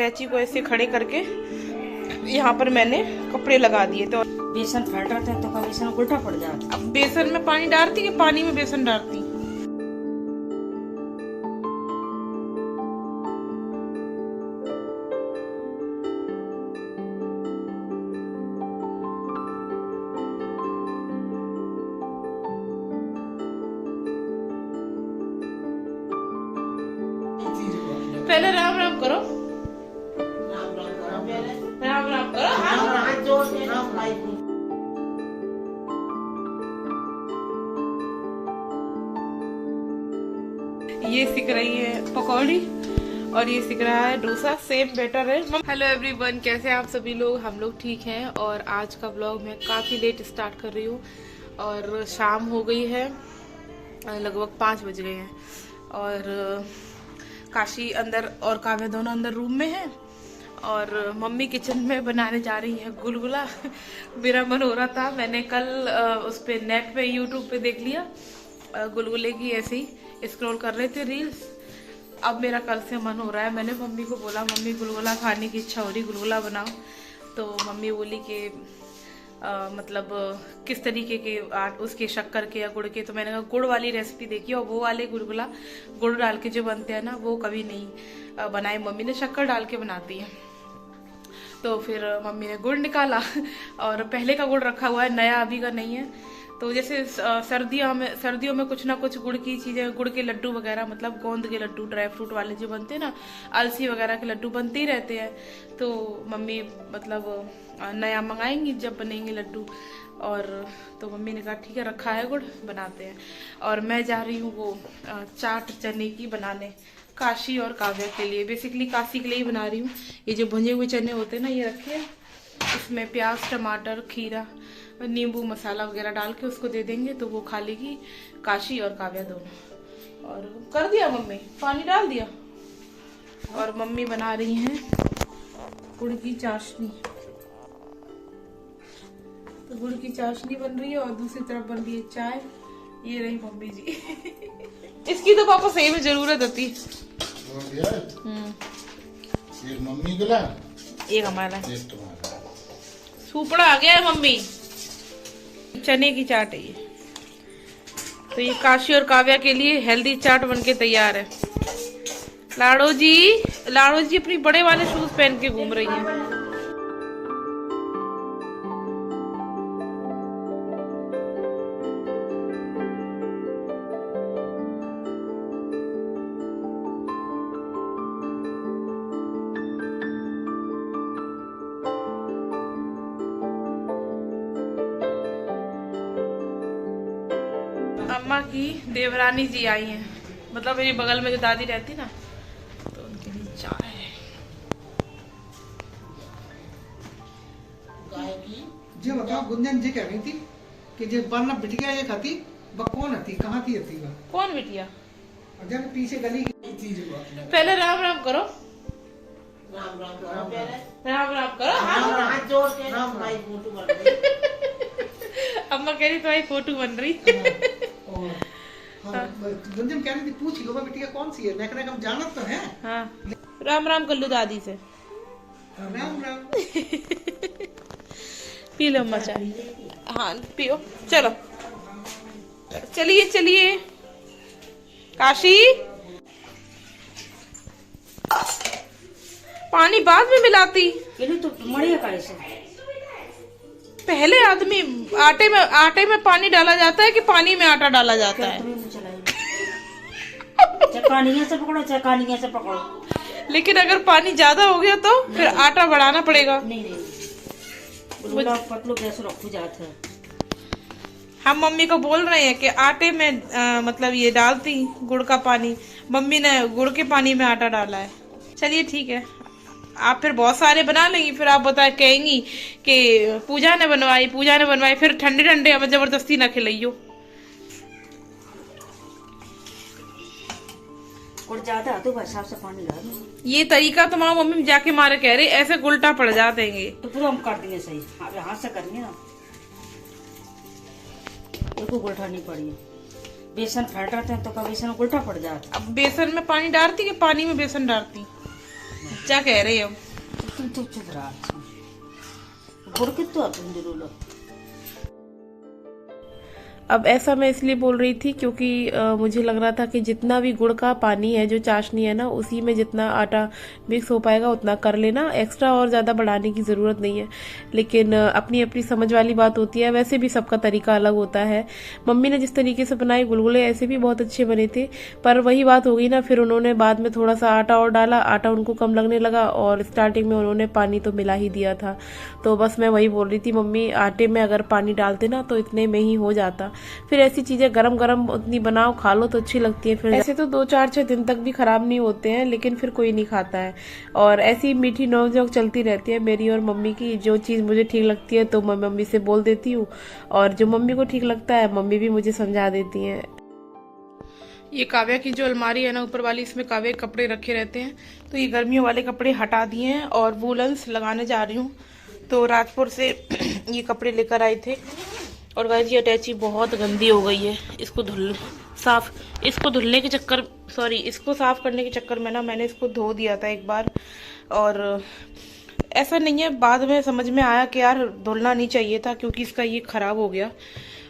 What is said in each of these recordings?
अटैची को ऐसे खड़े करके यहाँ पर मैंने कपड़े लगा दिए। तो बेसन फट रहा था तो बेसन उल्टा पड़ जाता। अब बेसन में पानी डालती कि पानी में बेसन डालती? पहले राम राम करो, राम राम करो। ये सीख रही है पकौड़ी और ये सीख रहा है डोसा, सेम बेटर है। हेलो एवरीवन, कैसे हैं आप सभी लोग? हम लोग ठीक हैं। और आज का ब्लॉग मैं काफ़ी लेट स्टार्ट कर रही हूँ और शाम हो गई है, लगभग 5 बज गए हैं। और काशी अंदर और काव्या दोनों अंदर रूम में हैं और मम्मी किचन में बनाने जा रही है गुलगुला। मेरा मन हो रहा था, मैंने कल उस पे नेट पे यूट्यूब पे देख लिया गुलगुले की, ऐसे ही स्क्रॉल कर रहे थे रील्स। अब मेरा कल से मन हो रहा है। मैंने मम्मी को बोला, मम्मी गुलगुला खाने की इच्छा हो रही, गुलगुला बनाओ। तो मम्मी बोली कि मतलब किस तरीके के उसके शक्कर के या गुड़ के। तो मैंने कहा गुड़ वाली रेसिपी देखी, और वो वाले गुलगुला गुड़ डाल के जो बनते हैं ना, वो कभी नहीं बनाए। मम्मी ने शक्कर डाल के बनाती है। तो फिर मम्मी ने गुड़ निकाला और पहले का गुड़ रखा हुआ है, नया अभी का नहीं है। तो जैसे सर्दियों में कुछ ना कुछ गुड़ की चीजें, गुड़ के लड्डू वगैरह, मतलब गोंद के लड्डू, ड्राई फ्रूट वाले जो बनते हैं ना, अलसी वगैरह के लड्डू बनते ही रहते हैं। तो मम्मी मतलब नया मंगाएंगी जब बनेंगे लड्डू। और तो मम्मी ने कहा ठीक है, रखा है गुड़, बनाते हैं। और मैं जा रही हूँ वो चाट चने की बनाने, काशी और काव्या के लिए। बेसिकली काशी के लिए ही बना रही हूँ। ये जो भुंजे हुए चने होते हैं ना, ये रखे हैं, इसमें प्याज, टमाटर, खीरा, नींबू, मसाला वगैरह डाल के उसको दे देंगे, तो वो खा लेगी काशी और काव्या दोनों। और कर दिया मम्मी, पानी डाल दिया। और मम्मी बना रही हैं गुड़ की चाशनी। तो गुड़ की चाशनी बन रही है और दूसरी तरफ बन रही है चाय। ये रही मम्मी जी। इसकी तो पापा सही में जरूरत होती। एक मम्मी के ला, एक हमारा, एक तुम्हारा। सुपड़ा आ गया है मम्मी। चने की चाट है ये। तो ये काशी और काव्या के लिए हेल्दी चाट बनके तैयार है। लाडो जी अपनी बड़े वाले शूज पहन के घूम रही है। अम्मा की देवरानी जी आई हैं, मतलब मेरी बगल में जो दादी रहती ना, तो उनके लिए चाय है। जी बताओ, गुंजन जी कह रही थी कि जो वरना बिटिया ये खाती, वह कौन थी, कहाँ थी वह? कौन बिटिया? जब पीछे गली की थी जो पहले राम राम करो, राम राम करो, राम राम करो। हाथ जोड़ के हमारी फोटो बन रही। अम्मा कह रही तुम्हारी फोटो बन रही। गुंजन कह रही थी, पूछ लो बिटिया कौन सी है, देखने हम जानत तो है। हाँ, राम राम कर लो दादी से। राम राम। पी लो अम्मा चाय। हाँ पियो, चलो चलिए चलिए। काशी, पानी बाद में मिलाती, तो मड़िया का ऐसे पहले आदमी आटे में पानी डाला जाता है कि पानी में आटा डाला जाता है? चकानिया से पकड़ो, चकानिया से पकड़ो। लेकिन अगर पानी ज्यादा हो गया तो फिर आटा बढ़ाना पड़ेगा। नहीं पतलो कैसे रखो जाते हैं। हम मम्मी को बोल रहे हैं कि आटे में मतलब ये डालती गुड़ का पानी, मम्मी ने गुड़ के पानी में आटा डाला है। चलिए ठीक है, आप फिर बहुत सारे बना लेंगी, फिर आप कहेंगी कि पूजा ने बनवाई, फिर ठंडे ठंडे हमें जबरदस्ती ना खिलाइयो। और ज्यादा तो हिसाब से पानी डाल दो। ये तरीका तो माँ मम्मी जाके मारे कह रही, ऐसे उल्टा पड़ जातेंगे। तो फिर हम कर देंगे सही, हाथ से करेंगे ना, तो उल्टा नहीं पड़ी। बेसन फट रहा था तो बेसन उल्टा पड़ जाता। अब बेसन में पानी डालती कि पानी में बेसन डालती? क्या कह रहे हो? गुड़ कितना अपन जरूर अब ऐसा मैं इसलिए बोल रही थी क्योंकि मुझे लग रहा था कि जितना भी गुड़ का पानी है, जो चाशनी है ना, उसी में जितना आटा मिक्स हो पाएगा उतना कर लेना, एक्स्ट्रा और ज़्यादा बढ़ाने की ज़रूरत नहीं है। लेकिन अपनी अपनी समझ वाली बात होती है, वैसे भी सबका तरीका अलग होता है। मम्मी ने जिस तरीके से बनाए गुलगुले ऐसे भी बहुत अच्छे बने थे, पर वही बात हो गई ना, फिर उन्होंने बाद में थोड़ा सा आटा और डाला, आटा उनको कम लगने लगा और स्टार्टिंग में उन्होंने पानी तो मिला ही दिया था। तो बस मैं वही बोल रही थी, मम्मी आटे में अगर पानी डालते ना तो इतने में ही हो जाता। फिर ऐसी चीजें गरम गरम उतनी बनाओ खा लो तो अच्छी लगती है। फिर ऐसे तो 2-4-6 दिन तक भी खराब नहीं होते हैं, लेकिन फिर कोई नहीं खाता है। और ऐसी मीठी नोक-झोंक चलती रहती है मेरी और मम्मी की। जो चीज मुझे ठीक लगती है तो मैं मम्मी से बोल देती हूँ, और जो मम्मी को ठीक लगता है मम्मी भी मुझे समझा देती हैं। ये काव्या की जो अलमारी है ना ऊपर वाली, इसमें काव्या के कपड़े रखे रहते हैं, तो ये गर्मियों वाले कपड़े हटा दिए हैं और वूलन्स लगाने जा रही हूँ। तो राजपुर से ये कपड़े लेकर आए थे। और गाइस ये अटैची बहुत गंदी हो गई है, इसको धुलने के चक्कर, सॉरी इसको साफ करने के चक्कर में ना मैंने इसको धो दिया था एक बार। और ऐसा नहीं है, बाद में समझ में आया कि यार धुलना नहीं चाहिए था, क्योंकि इसका ये खराब हो गया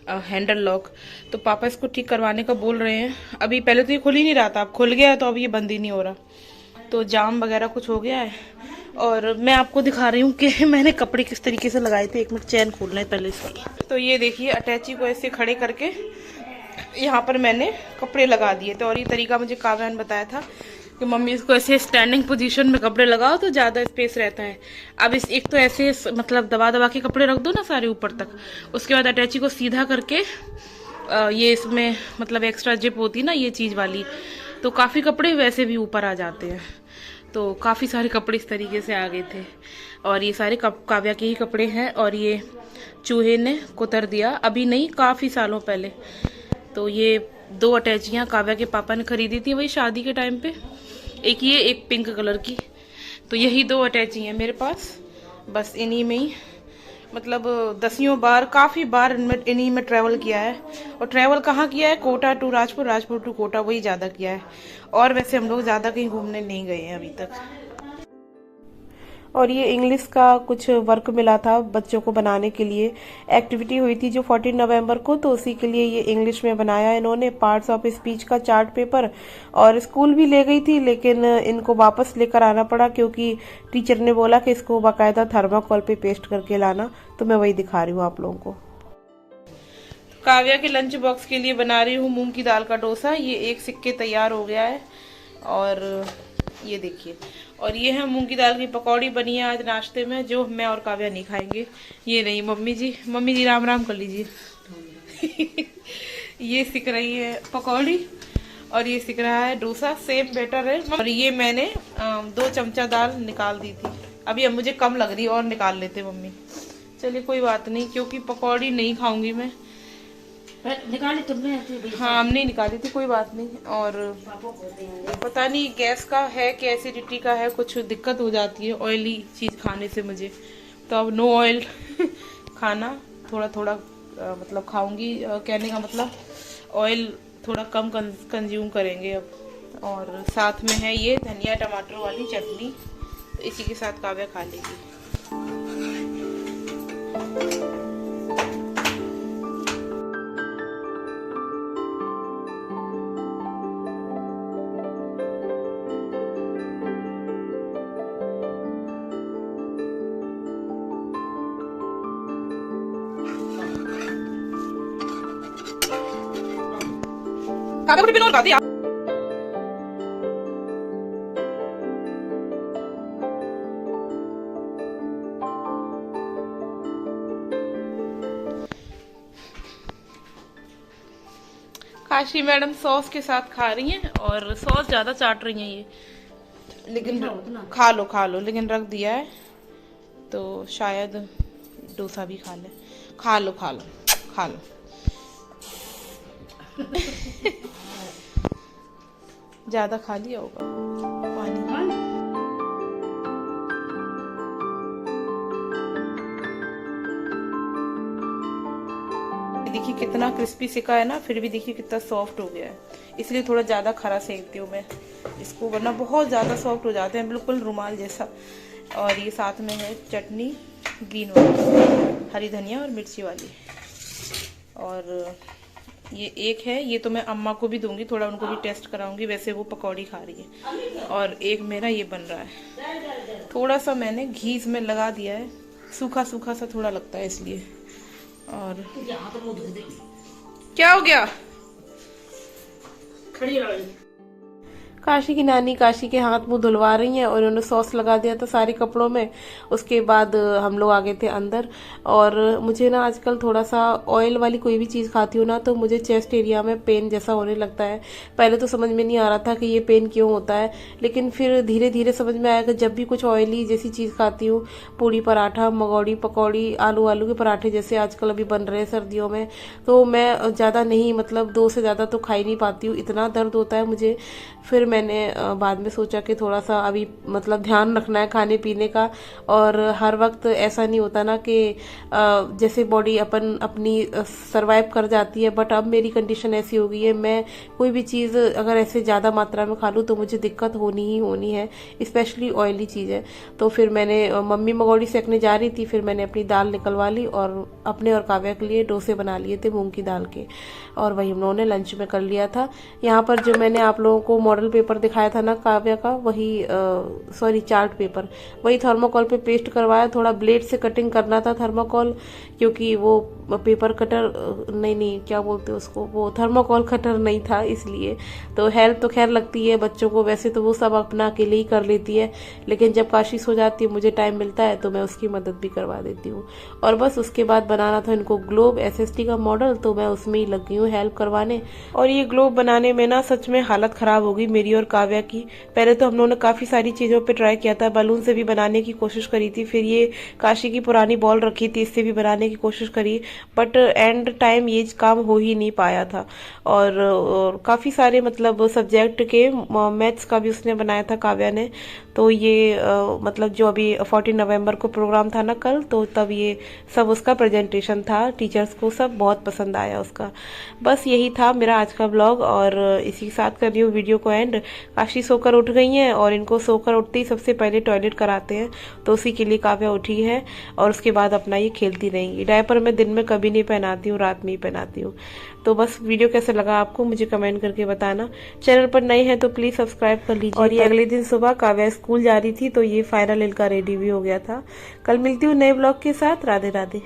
हैंडल लॉक। तो पापा इसको ठीक करवाने का बोल रहे हैं। अभी पहले तो ये खुल ही नहीं रहा था, अब खुल गया है तो अब ये बंद ही नहीं हो रहा, तो जाम वगैरह कुछ हो गया है। और मैं आपको दिखा रही हूँ कि मैंने कपड़े किस तरीके से लगाए थे। एक मिनट, चैन खोलना है पहले इसकी। तो ये देखिए, अटैची को ऐसे खड़े करके यहाँ पर मैंने कपड़े लगा दिए थे। और ये तरीका मुझे काव्या ने बताया था कि मम्मी इसको ऐसे स्टैंडिंग पोजीशन में कपड़े लगाओ तो ज़्यादा स्पेस रहता है। अब इस एक तो ऐसे मतलब दबा दबा के कपड़े रख दो ना सारे ऊपर तक, उसके बाद अटैची को सीधा करके ये इसमें मतलब एक्स्ट्रा जिप होती है ना ये चीज़ वाली, तो काफ़ी कपड़े वैसे भी ऊपर आ जाते हैं। तो काफ़ी सारे कपड़े इस तरीके से आ गए थे। और ये सारे काव्या के ही कपड़े हैं, और ये चूहे ने कुतर दिया, अभी नहीं काफ़ी सालों पहले। तो ये 2 अटैचियाँ काव्या के पापा ने खरीदी थी वही शादी के टाइम पे, एक ये एक पिंक कलर की। तो यही 2 अटैची हैं मेरे पास, बस इन्हीं में ही मतलब 10 बार, काफ़ी बार इन्हीं में ट्रैवल किया है। और ट्रैवल कहाँ किया है? कोटा टू राजपुर, राजपुर टू कोटा, वही ज़्यादा किया है। और वैसे हम लोग ज़्यादा कहीं घूमने नहीं गए हैं अभी तक। और ये इंग्लिश का कुछ वर्क मिला था बच्चों को बनाने के लिए, एक्टिविटी हुई थी जो 14 नवंबर को, तो उसी के लिए ये इंग्लिश में बनाया इन्होंने, पार्ट्स ऑफ स्पीच का चार्ट पेपर। और स्कूल भी ले गई थी, लेकिन इनको वापस लेकर आना पड़ा क्योंकि टीचर ने बोला कि इसको बाकायदा थर्माकोल पे पेस्ट करके लाना। तो मैं वही दिखा रही हूँ आप लोगों को। काव्या के लंच बॉक्स के लिए बना रही हूँ मूंग की दाल का डोसा। ये एक सिक्के तैयार हो गया है, और ये देखिए। और ये है मूंग की दाल की पकौड़ी बनी है आज नाश्ते में, जो मैं और काव्या नहीं खाएंगे। ये नहीं, मम्मी जी राम राम कर लीजिए। ये सिक रही है पकौड़ी और ये सिक रहा है डोसा, सेम बैटर है। और ये मैंने 2 चमचा दाल निकाल दी थी, अभी अब मुझे कम लग रही है और निकाल लेते मम्मी। चलिए कोई बात नहीं, क्योंकि पकौड़ी नहीं खाऊंगी मैं। निकाली तुमने? हाँ हमने निकाली थी, कोई बात नहीं। और पता नहीं गैस का है कि एसिडिटी का है, कुछ दिक्कत हो जाती है ऑयली चीज़ खाने से मुझे, तो अब नो ऑयल खाना थोड़ा थोड़ा मतलब खाऊंगी। कहने का मतलब ऑयल थोड़ा कम कंज्यूम करेंगे अब। और साथ में है ये धनिया टमाटर वाली चटनी, तो इसी के साथ काव्या खा लेगी। काव्या को टिफिन और खा दिया। काशी मैडम सॉस के साथ खा रही हैं, और सॉस ज्यादा चाट रही हैं ये, लेकिन खा लो लेकिन रख दिया है तो शायद डोसा भी खा ले। खा लो ज्यादा खा लिया होगा पानी। देखिए कितना क्रिस्पी सिका है ना, फिर भी देखिए कितना सॉफ्ट हो गया है, इसलिए थोड़ा ज्यादा खरा सेकती हूँ मैं। इसको, वरना बहुत ज़्यादा सॉफ्ट हो जाते हैं, बिल्कुल रुमाल जैसा। और ये साथ में है चटनी ग्रीन वाली, हरी धनिया और मिर्ची वाली। और ये एक है, ये तो मैं अम्मा को भी दूंगी, थोड़ा उनको भी टेस्ट कराऊंगी, वैसे वो पकौड़ी खा रही है। और एक मेरा ये बन रहा है, थोड़ा सा मैंने घी में लगा दिया है, सूखा सूखा सा थोड़ा लगता है इसलिए। और क्या हो गया? खड़ी रही। काशी की नानी काशी के हाथ मुंह धुलवा रही हैं और उन्होंने सॉस लगा दिया था सारे कपड़ों में। उसके बाद हम लोग आ गए थे अंदर। और मुझे ना आजकल थोड़ा सा ऑयल वाली कोई भी चीज़ खाती हूँ ना तो मुझे चेस्ट एरिया में पेन जैसा होने लगता है। पहले तो समझ में नहीं आ रहा था कि ये पेन क्यों होता है, लेकिन फिर धीरे धीरे समझ में आया कि जब भी कुछ ऑयली जैसी चीज़ खाती हूँ, पूड़ी पराठा, मंगौड़ी पकौड़ी, आलू के पराठे जैसे आजकल अभी बन रहे हैं सर्दियों में, तो मैं ज़्यादा नहीं, मतलब 2 से ज़्यादा तो खा ही नहीं पाती हूँ, इतना दर्द होता है मुझे। फिर मैंने बाद में सोचा कि थोड़ा सा अभी मतलब ध्यान रखना है खाने पीने का, और हर वक्त ऐसा नहीं होता ना कि जैसे बॉडी अपनी सरवाइव कर जाती है। बट अब मेरी कंडीशन ऐसी हो गई है, मैं कोई भी चीज़ अगर ऐसे ज़्यादा मात्रा में खा लूँ तो मुझे दिक्कत होनी ही होनी है, स्पेशली ऑयली चीज़ें। तो फिर मैंने मम्मी मंगौड़ी सेकने जा रही थी, फिर मैंने अपनी दाल निकलवा ली और अपने और काव्या के लिए डोसे बना लिए थे मूंग की दाल के, और वही हम लोगों ने लंच में कर लिया था। यहाँ पर जो मैंने आप लोगों को मॉडल पेपर दिखाया था ना काव्या का, वही सॉरी चार्ट पेपर, वही थर्मोकॉल पे पेस्ट करवाया। थोड़ा ब्लेड से कटिंग करना था थर्मोकॉल, क्योंकि वो पेपर कटर नहीं क्या बोलते उसको, वो थर्मोकॉल कटर नहीं था, इसलिए। तो हेल्प तो खैर लगती है बच्चों को, वैसे तो वो सब अपना अकेले ही कर लेती है, लेकिन जब काशी सो जाती है, मुझे टाइम मिलता है तो मैं उसकी मदद भी करवा देती हूँ। और बस उसके बाद बनाना था इनको ग्लोब SST का मॉडल, तो मैं उसमें ही लगी हूँ हेल्प करवाने। और ये ग्लोब बनाने में ना सच में हालत खराब हो गई मेरी और काव्या की। पहले तो हम लोगों ने काफी सारी चीजों पे ट्राई किया था, बलून से भी बनाने की कोशिश करी थी, फिर ये काशी की पुरानी बॉल रखी थी, इससे भी बनाने की कोशिश करी, बट एंड टाइम ये काम हो ही नहीं पाया था। और काफी सारे मतलब सब्जेक्ट के, मैथ्स का भी उसने बनाया था काव्या ने। तो ये मतलब जो अभी 14 नवंबर को प्रोग्राम था ना कल, तो तब ये सब उसका प्रेजेंटेशन था, टीचर्स को सब बहुत पसंद आया उसका। बस यही था मेरा आज का ब्लॉग, और इसी के साथ कर रही हूँ वीडियो को एंड। काशी सोकर उठ गई हैं और इनको सोकर उठते ही सबसे पहले टॉयलेट कराते हैं, तो उसी के लिए काव्या उठी है, और उसके बाद अपना ये खेलती रहेंगी। डायपर मैं दिन में कभी नहीं पहनाती हूँ, रात में ही पहनाती हूँ। तो बस वीडियो कैसे लगा आपको मुझे कमेंट करके बताना। चैनल पर नए हैं तो प्लीज सब्सक्राइब कर लीजिए। और ये अगले दिन सुबह काव्या स्कूल जा रही थी, तो ये फाइनल इनका रेडी भी हो गया था। कल मिलती हूँ नए ब्लॉग के साथ। राधे राधे।